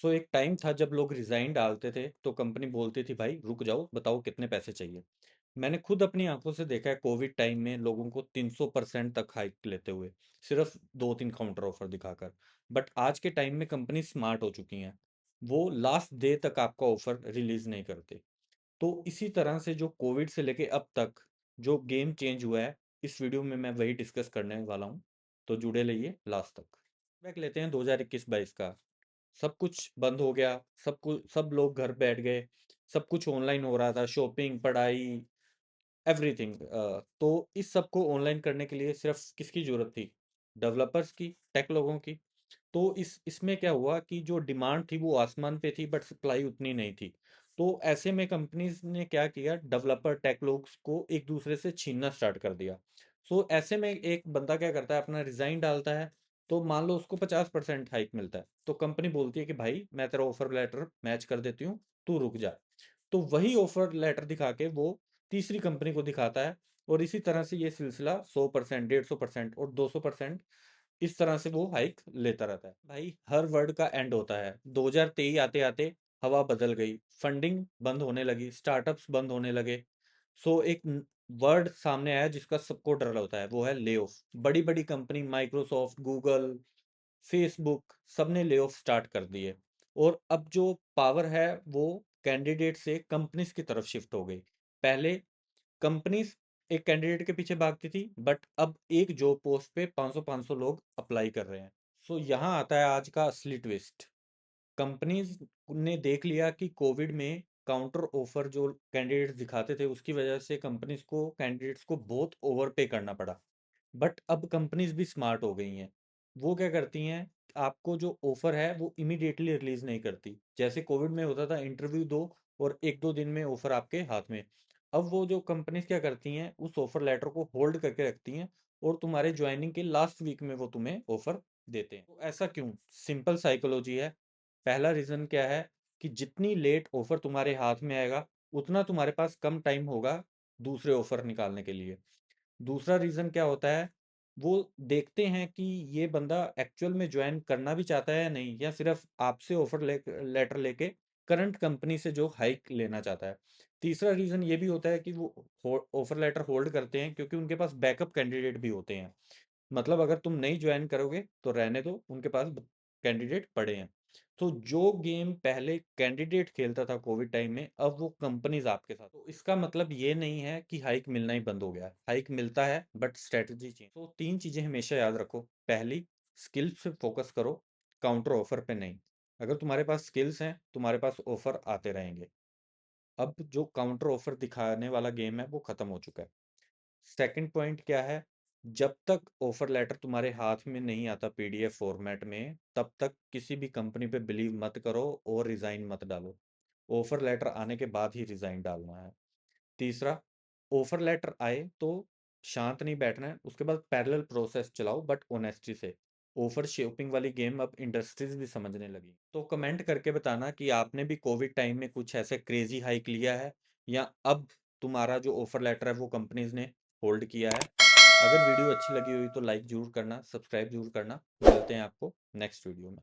एक टाइम था जब लोग रिजाइन डालते थे तो कंपनी बोलती थी भाई रुक जाओ, बताओ कितने पैसे चाहिए। मैंने खुद अपनी आंखों से देखा है कोविड टाइम में लोगों को 300% तक हाइक लेते हुए, सिर्फ 2-3 काउंटर ऑफर दिखाकर। बट आज के टाइम में कंपनी स्मार्ट हो चुकी हैं, वो लास्ट डे तक आपका ऑफर रिलीज नहीं करते। तो इसी तरह से जो कोविड से लेके अब तक जो गेम चेंज हुआ है, इस वीडियो में मैं वही डिस्कस करने वाला हूँ। तो जुड़े रहिए लास्ट तक। बैक लेते हैं 2021-22 का। सब कुछ बंद हो गया, सब लोग घर बैठ गए, सब कुछ ऑनलाइन हो रहा था, शॉपिंग, पढ़ाई, एवरीथिंग। तो इस सब को ऑनलाइन करने के लिए सिर्फ किसकी जरूरत थी? डेवलपर्स की, टेक लोगों की। तो इसमें क्या हुआ कि जो डिमांड थी वो आसमान पे थी, बट सप्लाई उतनी नहीं थी। तो ऐसे में कंपनीज ने क्या किया, डेवलपर टेक लोग को एक दूसरे से छीनना स्टार्ट कर दिया। ऐसे में एक बंदा क्या करता है, अपना रिजाइन डालता है। तो मान लो उसको 50% हाइक मिलता है, तो कंपनी बोलती है कि भाई मैं तेरा ऑफर लेटर मैच कर देती हूँ, तू रुक जा। तो वही ऑफर लेटर दिखा के वो तीसरी कंपनी को दिखाता है। और इसी तरह से ये सिलसिला 100%, 150% और 200%, इस तरह से वो हाइक लेता रहता है। भाई हर वर्ड का एंड होता है। 2023 आते आते हवा बदल गई, फंडिंग बंद होने लगी, स्टार्टअप्स बंद होने लगे। एक वर्ड सामने आया जिसका सबको डर होता है, वो है ले ऑफ। बड़ी बड़ी कंपनी माइक्रोसॉफ्ट, गूगल, फेसबुक, सबने ले ऑफ स्टार्ट कर दिए। और अब जो पावर है वो कैंडिडेट से कंपनीज की तरफ शिफ्ट हो गई। पहले कंपनीज एक कैंडिडेट के पीछे भागती थी, बट अब एक जॉब पोस्ट पे 500-500 लोग अप्लाई कर रहे हैं। यहाँ आता है आज का असली ट्विस्ट। कंपनीज ने देख लिया कि कोविड में काउंटर ऑफर जो कैंडिडेट्स दिखाते थे उसकी वजह से कंपनीज को, कैंडिडेट्स को बहुत ओवर पे करना पड़ा। बट अब कंपनीज भी स्मार्ट हो गई हैं। वो क्या करती हैं, आपको जो ऑफर है वो इमीडिएटली रिलीज नहीं करती। जैसे कोविड में होता था, इंटरव्यू दो और 1-2 दिन में ऑफर आपके हाथ में। अब वो जो कंपनीज क्या करती हैं, उस ऑफर लेटर को होल्ड करके रखती हैं और तुम्हारे ज्वाइनिंग के लास्ट वीक में वो तुम्हें ऑफर देते हैं। तो ऐसा क्यों? सिंपल साइकोलॉजी है। पहला रीजन क्या है कि जितनी लेट ऑफर तुम्हारे हाथ में आएगा, उतना तुम्हारे पास कम टाइम होगा दूसरे ऑफर निकालने के लिए। दूसरा रीज़न क्या होता है, वो देखते हैं कि ये बंदा एक्चुअल में ज्वाइन करना भी चाहता है या नहीं, या सिर्फ आपसे ऑफर लेटर लेके करंट कंपनी से जो हाइक लेना चाहता है। तीसरा रीज़न ये भी होता है कि वो ऑफर लेटर होल्ड करते हैं क्योंकि उनके पास बैकअप कैंडिडेट भी होते हैं। मतलब अगर तुम नहीं ज्वाइन करोगे तो रहने दो, उनके पास कैंडिडेट पड़े हैं। तो जो गेम पहले कैंडिडेट खेलता था कोविड टाइम में, अब वो कंपनीज आपके साथ। तो इसका मतलब ये नहीं है कि हाइक मिलना ही बंद हो गया है, हाइक मिलता है बट स्ट्रेटजी चेंज। तो 3 चीजें हमेशा याद रखो। पहली, स्किल्स पे फोकस करो, काउंटर ऑफर पे नहीं। अगर तुम्हारे पास स्किल्स हैं, तुम्हारे पास ऑफर आते रहेंगे। अब जो काउंटर ऑफर दिखाने वाला गेम है वो खत्म हो चुका है। सेकंड पॉइंट क्या है, जब तक ऑफर लेटर तुम्हारे हाथ में नहीं आता पीडीएफ फॉर्मेट में, तब तक किसी भी कंपनी पे बिलीव मत करो और रिजाइन मत डालो। ऑफर लेटर आने के बाद ही रिजाइन डालना है। तीसरा, ऑफर लेटर आए तो शांत नहीं बैठना है, उसके बाद पैरेलल प्रोसेस चलाओ बट ऑनेस्टी से। ऑफर शेपिंग वाली गेम अब इंडस्ट्रीज भी समझने लगी। तो कमेंट करके बताना कि आपने भी कोविड टाइम में कुछ ऐसे क्रेजी हाइक लिया है, या अब तुम्हारा जो ऑफर लेटर है वो कंपनीज ने होल्ड किया है। अगर वीडियो अच्छी लगी हुई तो लाइक जरूर करना, सब्सक्राइब जरूर करना। मिलते हैं आपको नेक्स्ट वीडियो में।